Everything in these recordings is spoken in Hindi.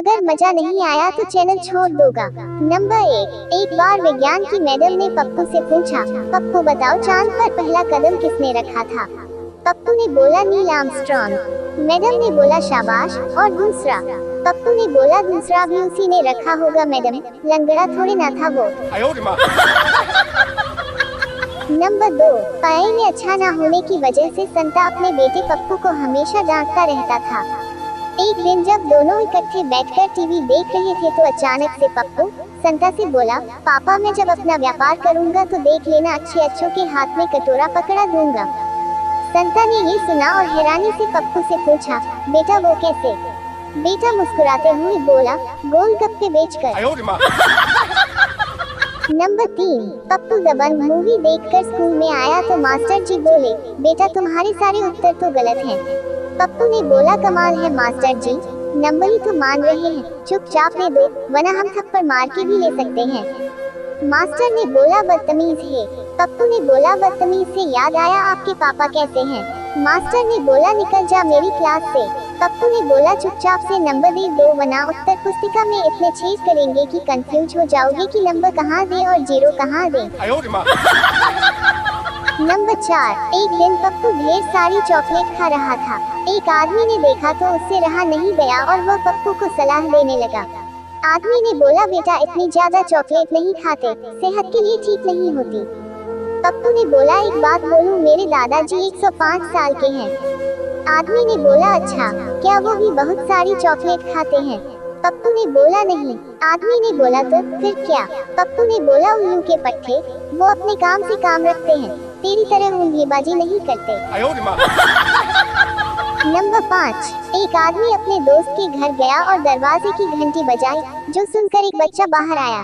अगर मजा नहीं आया तो चैनल छोड़ दोगा। नंबर 1। एक बार विज्ञान की मैडम ने पप्पू से पूछा, पप्पू बताओ चांद पर पहला कदम किसने रखा था? पप्पू ने बोला नील आर्मस्ट्रॉन्ग। मैडम ने बोला शाबाश, और दूसरा? पप्पू ने बोला दूसरा भी उसी ने रखा होगा मैडम, लंगड़ा थोड़ी ना था वो। नंबर 2। पढ़ाई में अच्छा ना होने की वजह से संता अपने बेटे पप्पू को हमेशा डांटता रहता था। एक दिन जब दोनों इकट्ठे बैठकर टीवी देख रहे थे तो अचानक से पप्पू संता से बोला, पापा मैं जब अपना व्यापार करूंगा तो देख लेना अच्छे अच्छों के हाथ में कटोरा पकड़ा दूंगा। संता ने ये सुना और हैरानी से पप्पू से पूछा, बेटा वो कैसे? बेटा मुस्कुराते हुए बोला, गोलगप्पे बेचकर। नंबर 3। पप्पू दबंग मूवी देखकर स्कूल में आया तो मास्टर जी बोले, बेटा तुम्हारे सारे उत्तर तो गलत हैं। पप्पू ने बोला, कमाल है मास्टर जी, नंबर ही तो मान रहे हैं, चुपचाप दे दो वरना हम थप्पड़ मार के भी ले सकते हैं। मास्टर ने बोला, बदतमीज है। पप्पू ने बोला, बदतमीज से याद आया आपके पापा कैसे हैं? मास्टर ने बोला, निकल जा मेरी क्लास से। पप्पू ने बोला, चुपचाप से नंबर दे दो वरना उत्तर पुस्तिका में इतने छेद करेंगे कि कंफ्यूज हो जाओगे कि नंबर कहाँ दे और जीरो कहाँ दे। नंबर 4। एक दिन पप्पू ढेर सारी चॉकलेट खा रहा था। एक आदमी ने देखा तो उससे रहा नहीं गया और वह पप्पू को सलाह देने लगा। आदमी ने बोला, बेटा इतनी ज्यादा चॉकलेट नहीं खाते, सेहत के लिए ठीक नहीं होती। पप्पू ने बोला, एक बात बोलूं, मेरे दादाजी 105 साल के हैं। आदमी ने बोला, अच्छा, क्या वो भी बहुत सारी चॉकलेट खाते हैं? पप्पू ने बोला, नहीं। आदमी ने बोला, तो फिर क्या? पप्पू ने बोला, उल्लू के पट्टे, वो अपने काम से काम रखते हैं, तेरी तरह ऊँधीबाजी नहीं करते। नंबर 5। एक आदमी अपने दोस्त के घर गया और दरवाजे की घंटी बजाई, जो सुनकर एक बच्चा बाहर आया।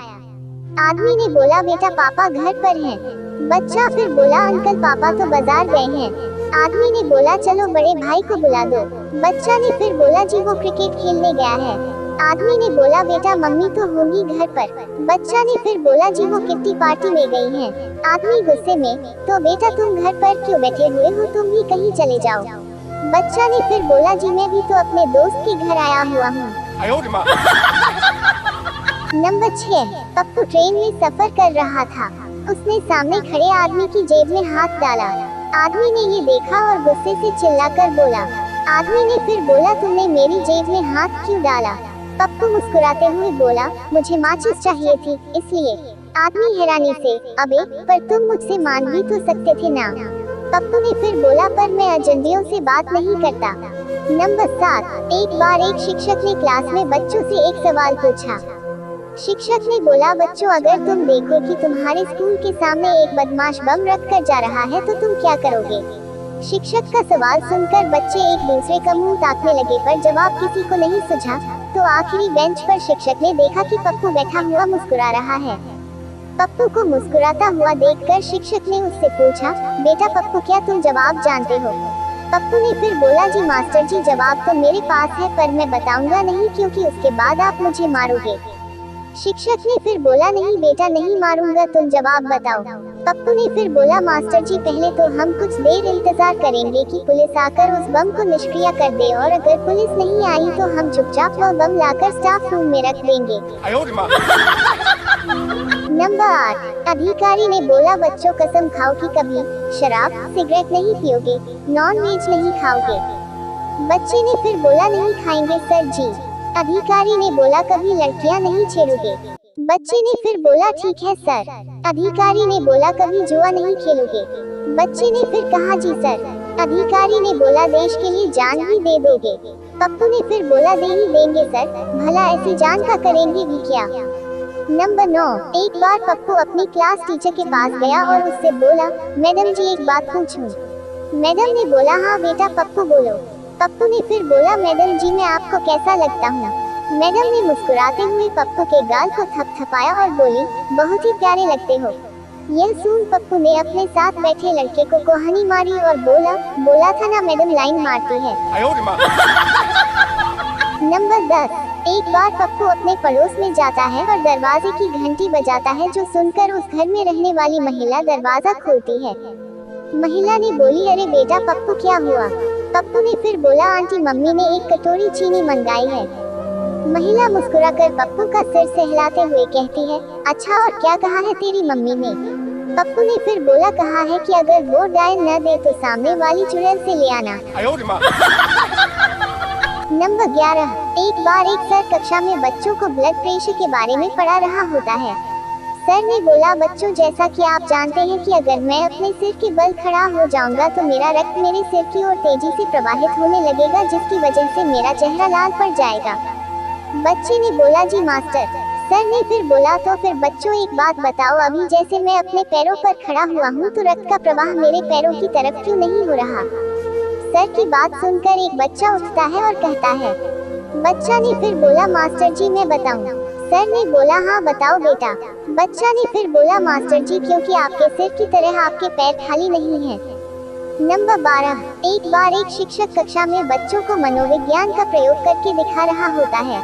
आदमी ने बोला, बेटा पापा घर पर हैं। बच्चा फिर बोला, अंकल पापा तो बाजार गए हैं। आदमी ने बोला, चलो बड़े भाई को बुला दो। बच्चा ने फिर बोला, जी वो क्रिकेट खेलने गया है। आदमी ने बोला, बेटा मम्मी तो होंगी घर पर। बच्चा ने फिर बोला, जी वो किट्टी पार्टी में गई हैं। आदमी गुस्से में, तो बेटा तुम घर पर क्यों बैठे हुए हो, तुम भी कहीं चले जाओ। बच्चा ने फिर बोला, जी मैं भी तो अपने दोस्त के घर आया हुआ हूँ। नंबर 6। पप्पू ट्रेन में सफर कर रहा था। उसने सामने खड़े आदमी की जेब में हाथ डाला। आदमी ने ये देखा और गुस्से से चिल्लाकर बोला। आदमी ने फिर बोला, तुमने मेरी जेब में हाथ क्यों डाला? पप्पू मुस्कुराते हुए बोला, मुझे माचिस चाहिए थी इसलिए। आदमी हैरानी से, अबे पर तुम मुझसे मांग भी तो सकते थे ना। पप्पू ने फिर बोला, पर मैं अजनबियों से बात नहीं करता। नंबर 7। एक बार एक शिक्षक ने क्लास में बच्चों से एक सवाल पूछा। शिक्षक ने बोला, बच्चों अगर तुम देखो कि तुम्हारे स्कूल के सामने एक बदमाश बम रख कर जा रहा है तो तुम क्या करोगे? शिक्षक का सवाल सुनकर बच्चे एक दूसरे का मुंह ताकने लगे, पर जवाब किसी को नहीं सूझा। तो आखिरी बेंच पर शिक्षक ने देखा कि पप्पू बैठा हुआ मुस्कुरा रहा है। पप्पू को मुस्कुराता हुआ देखकर शिक्षक ने उससे पूछा, बेटा पप्पू क्या तुम जवाब जानते हो? पप्पू ने फिर बोला, जी मास्टर जी जवाब तो मेरे पास है, पर मैं बताऊंगा नहीं क्योंकि उसके बाद आप मुझे मारोगे। शिक्षक ने फिर बोला, नहीं बेटा नहीं मारूंगा, तुम जवाब बताओ। पप्पू ने फिर बोला, मास्टर जी पहले तो हम कुछ देर इंतजार करेंगे कि पुलिस आकर उस बम को निष्क्रिय कर दे, और अगर पुलिस नहीं आई तो हम चुपचाप वह बम लाकर स्टाफ रूम में रख देंगे। नंबर 8। अधिकारी ने बोला, बच्चों कसम खाओ कि कभी शराब सिगरेट नहीं पियोगे, नॉन वेज नहीं खाओगे। बच्चे ने फिर बोला, नहीं खाएंगे सर जी। अधिकारी ने बोला, कभी लड़कियां नहीं छेड़ोगे। बच्चे ने फिर बोला, ठीक है सर। अधिकारी ने बोला, कभी जुआ नहीं खेलोगे। बच्चे ने फिर कहा, जी सर। अधिकारी ने बोला, देश के लिए जान भी दे दोगे। पप्पू ने फिर बोला, दे ही देंगे सर, भला ऐसी जान का करेंगे भी क्या। नंबर 9। एक बार पप्पू अपनी क्लास टीचर के पास गया और उससे बोला, मैडम जी एक बात पूछूं? मैडम ने बोला, हाँ बेटा पप्पू बोलो। पप्पू ने फिर बोला, मैडम जी मैं आपको कैसा लगता हूँ? मैडम ने मुस्कुराते हुए पप्पू के गाल को थपथपाया और बोली, बहुत ही प्यारे लगते हो। यह सुन पप्पू ने अपने साथ बैठे लड़के को कोहनी मारी और बोला था ना मैडम लाइन मारती है। नंबर 10। एक बार पप्पू अपने पड़ोस में जाता है और दरवाजे की घंटी बजाता है, जो सुनकर उस घर में रहने वाली महिला दरवाजा खोलती है। महिला ने बोली, अरे बेटा पप्पू क्या हुआ? पप्पू ने फिर बोला, आंटी मम्मी ने एक कटोरी चीनी मंगाई है। महिला मुस्कुराकर पप्पू का सिर सहलाते हुए कहती है, अच्छा और क्या कहा है तेरी मम्मी ने? पप्पू ने फिर बोला, कहा है कि अगर वो डायन न दे तो सामने वाली चुड़ैल से ले आना। नंबर 11। एक बार एक सर कक्षा में बच्चों को ब्लड प्रेशर के बारे में पढ़ा रहा होता है। सर ने बोला, बच्चों जैसा कि आप जानते हैं कि अगर मैं अपने सिर के बल खड़ा हो जाऊंगा तो मेरा रक्त मेरे सिर की ओर तेजी से प्रवाहित होने लगेगा, जिसकी वजह से मेरा चेहरा लाल पड़ जाएगा। बच्चे ने बोला, जी मास्टर। सर ने फिर बोला, तो फिर बच्चों एक बात बताओ, अभी जैसे मैं अपने पैरों पर खड़ा हुआ हूँ तो रक्त का प्रवाह मेरे पैरों की तरफ क्यों नहीं हो रहा? सर की बात सुनकर एक बच्चा उठता है और कहता है। बच्चा ने फिर बोला, मास्टर जी मैं बताऊं। सर ने बोला, हाँ बताओ बेटा। बच्चा ने फिर बोला, मास्टर जी क्योंकि आपके सिर की तरह आपके पैर खाली नहीं हैं। नंबर 12। एक बार एक शिक्षक कक्षा में बच्चों को मनोविज्ञान का प्रयोग करके दिखा रहा होता है।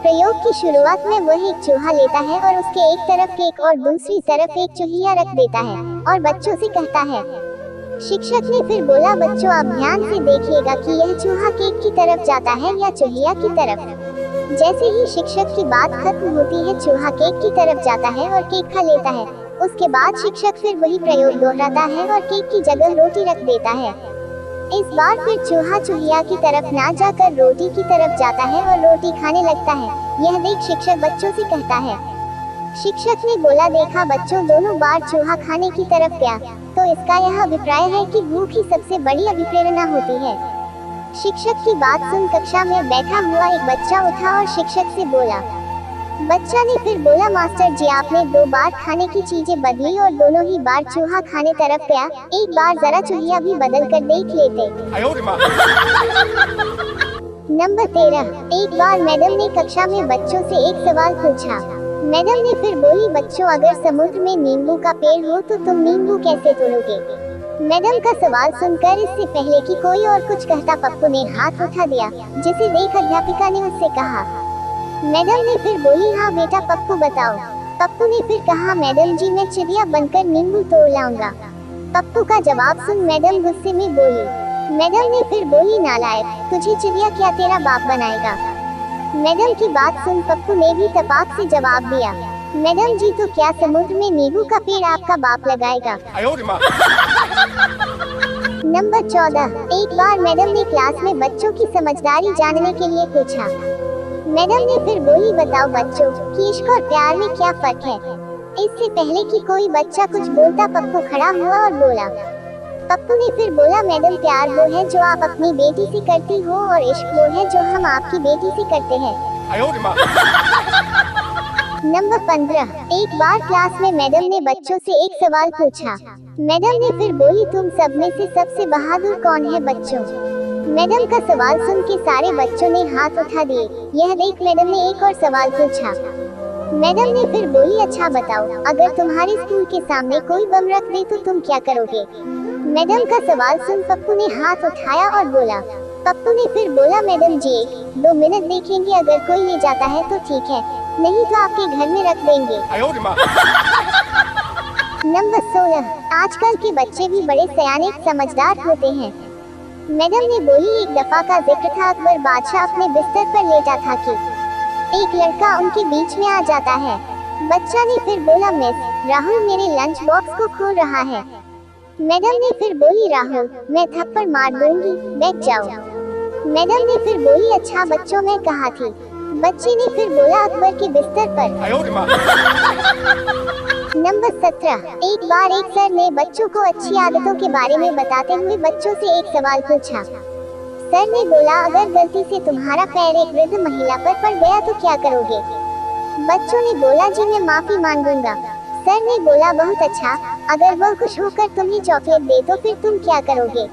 प्रयोग की शुरुआत में वह एक चूहा लेता है और उसके एक तरफ केक और दूसरी तरफ एक चूहिया रख देता है और बच्चों से कहता है। शिक्षक ने फिर बोला, बच्चों आप ध्यान से देखिएगा कि यह चूहा केक की तरफ जाता है या चूहिया की तरफ। जैसे ही शिक्षक की बात खत्म होती है, चूहा केक की तरफ जाता है और केक खा लेता है। उसके बाद शिक्षक फिर वही प्रयोग दोहराता है और केक की जगह रोटी रख देता है। इस बार फिर चूहा चूहिया की तरफ ना जाकर रोटी की तरफ जाता है और रोटी खाने लगता है। यह देख शिक्षक बच्चों से कहता है। शिक्षक ने बोला, देखा बच्चों, दोनों बार चूहा खाने की तरफ गया, तो इसका यह अभिप्राय है कि भूख ही सबसे बड़ी अभिप्रेरणा होती है। शिक्षक की बात सुन कक्षा में बैठा हुआ एक बच्चा उठा और शिक्षक से बोला। बच्चा ने फिर बोला, मास्टर जी आपने 2 बार खाने की चीजें बदली और दोनों ही बार चूहा खाने तरफ गया, एक बार जरा चूहिया भी बदल कर देख लेते। नंबर 13। एक बार मैडम ने कक्षा में बच्चों से एक सवाल पूछा। मैडम ने फिर बोली, बच्चों अगर समुद्र में नींबू का पेड़ हो तो तुम नींबू कैसे तोड़ोगे? मैडम का सवाल सुनकर इससे पहले कि कोई और कुछ कहता पप्पू ने हाथ उठा दिया, जिसे देख अध्यापिका ने उससे कहा। मैडम ने फिर बोली, हाँ बेटा पप्पू बताओ। पप्पू ने फिर कहा, मैडम जी मैं चिड़िया बनकर नींबू तोड़ लाऊंगा। पप्पू का जवाब सुन मैडम गुस्से में बोली। मैडम ने फिर बोली, नालायक, तुझे चिड़िया क्या तेरा बाप बनाएगा? मैडम की बात सुन पप्पू ने भी तपाक से जवाब दिया, मैडम जी तो क्या समुद्र में नींबू का पेड़ आपका बाप लगाएगा? नंबर 14। एक बार मैडम ने क्लास में बच्चों की समझदारी जानने के लिए पूछा। मैडम ने फिर बोली, बताओ बच्चों कि इश्क और प्यार में क्या फर्क है? इससे पहले कि कोई बच्चा कुछ बोलता पप्पू खड़ा हुआ और बोला। पप्पू ने फिर बोला, मैडम प्यार वो है जो आप अपनी बेटी से करती हो और इश्क वो है जो हम आपकी बेटी से करते हैं। नंबर 15। एक बार क्लास में मैडम ने बच्चों से एक सवाल पूछा। मैडम ने फिर बोली, तुम सब में से सबसे बहादुर कौन है बच्चों? मैडम का सवाल सुन के सारे बच्चों ने हाथ उठा दिए। यह देख मैडम ने एक और सवाल पूछा। मैडम ने फिर बोली, अच्छा बताओ, अगर तुम्हारे स्कूल के सामने कोई बम रख दे तो तुम क्या करोगे? मैडम का सवाल सुन पप्पू ने हाथ उठाया और बोला। पप्पू ने फिर बोला, मैडम जी 1-2 मिनट देखेंगे, अगर कोई ले जाता है तो ठीक है, नहीं तो आपके घर में रख देंगे। नंबर 16। आजकल के बच्चे भी बड़े सयाने समझदार होते हैं। मैडम ने बोली, एक दफा का जिक्र था, अकबर बादशाह अपने बिस्तर पर लेटा था कि एक लड़का उनके बीच में आ जाता है। बच्चा ने फिर बोला, मिस राहुल मेरे लंच बॉक्स को खोल रहा है। मैडम ने फिर बोली, राहुल मैं थप्पड़ मार दूंगी, बैठ जाओ। मैडम ने फिर बोली, अच्छा बच्चों मैं कहाँ थी? बच्चे ने फिर बोला, अकबर के बिस्तर पर। नंबर 17। एक बार एक सर ने बच्चों को अच्छी आदतों के बारे में बताते हुए बच्चों से एक सवाल पूछा। सर ने बोला, अगर गलती से तुम्हारा पैर एक वृद्ध महिला पर पड़ गया तो क्या करोगे? बच्चों ने बोला, जी मैं माफी मांगूंगा। सर ने बोला, बहुत अच्छा, अगर वह खुश होकर तुम्हें चॉकलेट दे तो फिर तुम क्या करोगे?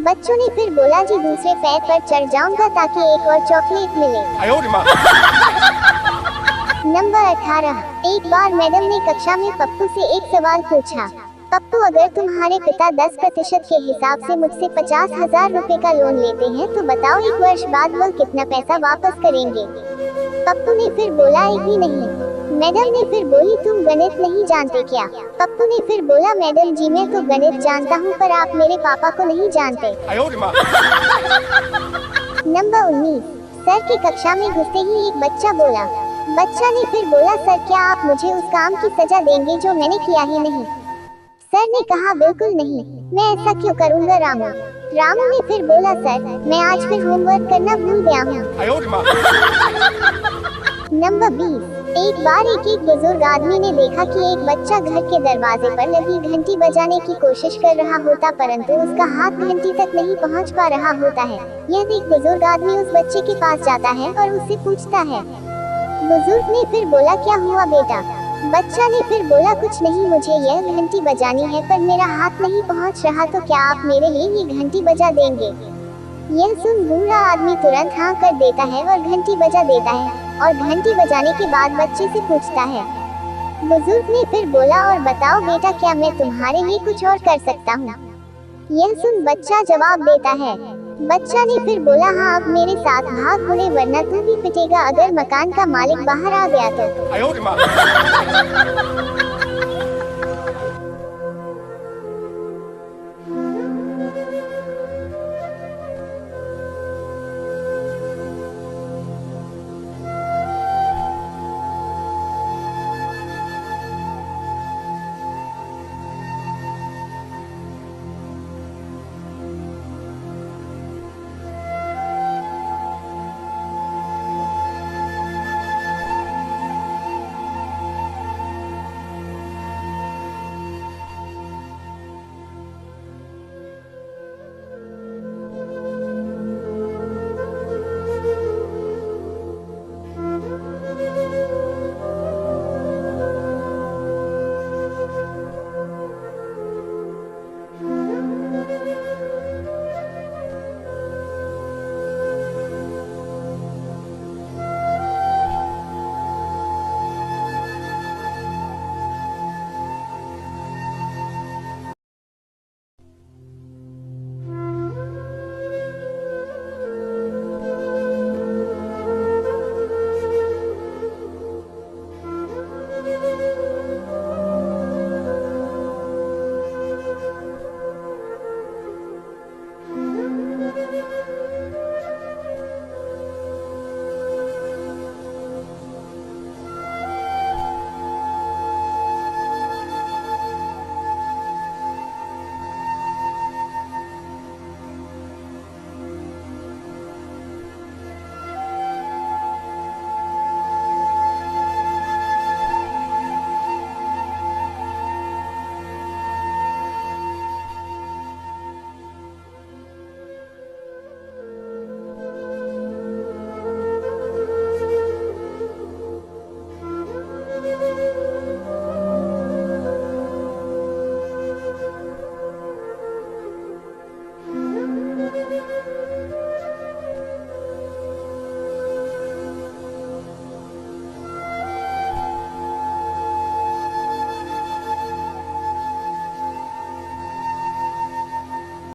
बच्चों ने फिर बोला, जी दूसरे पैर पर चढ़ जाऊंगा ताकि एक और चॉकलेट मिले। नंबर 18। एक बार मैडम ने कक्षा में पप्पू से एक सवाल पूछा। पप्पू, अगर तुम्हारे पिता 10% के हिसाब से मुझसे 50,000 रुपए का लोन लेते हैं तो बताओ 1 वर्ष बाद वह कितना पैसा वापस करेंगे? पप्पू ने फिर बोला, एक भी नहीं। मैडम ने फिर बोली, तुम गणित नहीं जानते क्या? पप्पू ने फिर बोला, मैडम जी मैं तो गणित जानता हूँ पर आप मेरे पापा को नहीं जानते। नंबर 19। सर की कक्षा में घुसते ही एक बच्चा बोला। बच्चा ने फिर बोला, सर क्या आप मुझे उस काम की सजा देंगे जो मैंने किया ही नहीं? सर ने कहा, बिल्कुल नहीं, मैं ऐसा क्यों करूँगा रामू। रामू ने फिर बोला, सर मैं आज फिर होमवर्क करना भूल गया हूँ। नंबर 20। एक बार एक बुजुर्ग आदमी ने देखा कि एक बच्चा घर के दरवाजे पर लगी घंटी बजाने की कोशिश कर रहा होता, परंतु उसका हाथ घंटी तक नहीं पहुंच पा रहा होता है। यह देख बुजुर्ग आदमी उस बच्चे के पास जाता है और उससे पूछता है। बुजुर्ग ने फिर बोला, क्या हुआ बेटा? बच्चा ने फिर बोला, कुछ नहीं, मुझे यह घंटी बजानी है पर मेरा हाथ नहीं पहुंच रहा, तो क्या आप मेरे लिए ये घंटी बजा देंगे? यह सुन बूढ़ा आदमी तुरंत हाँ कर देता है और घंटी बजा देता है, और घंटी बजाने के बाद बच्चे से पूछता है। बुजुर्ग ने फिर बोला, और बताओ बेटा, क्या मैं तुम्हारे लिए कुछ और कर सकता हूँ? यह सुन बच्चा जवाब देता है। बच्चा ने फिर बोला, हाँ अब मेरे साथ भाग बुढ़े, वरना तू भी पिटेगा अगर मकान का मालिक बाहर आ गया तो।